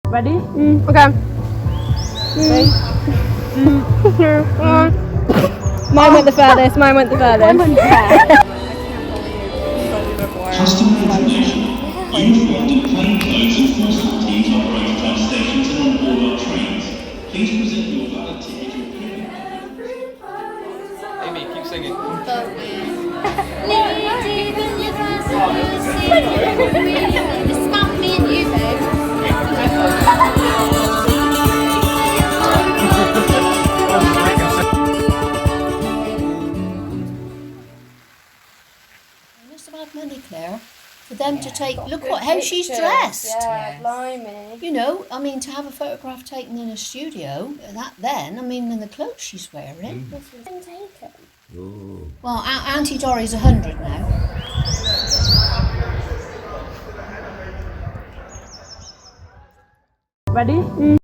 Ready? Okay. Three. Mine went the furthest. Mine went the furthest. Customer information. You move on to plain clothes enforcement teams operated on stations and on board our trains. Please present your valid ticket or payment card. Amy, keep singing. It's not me and you, babe. You must have had money, Claire, for them to take. Look how she's dressed. Yeah, blimey. You know, I mean, to have a photograph taken in a studio, and the clothes she's wearing. Been taken. Well, Auntie Dorry's 100 now. Ready?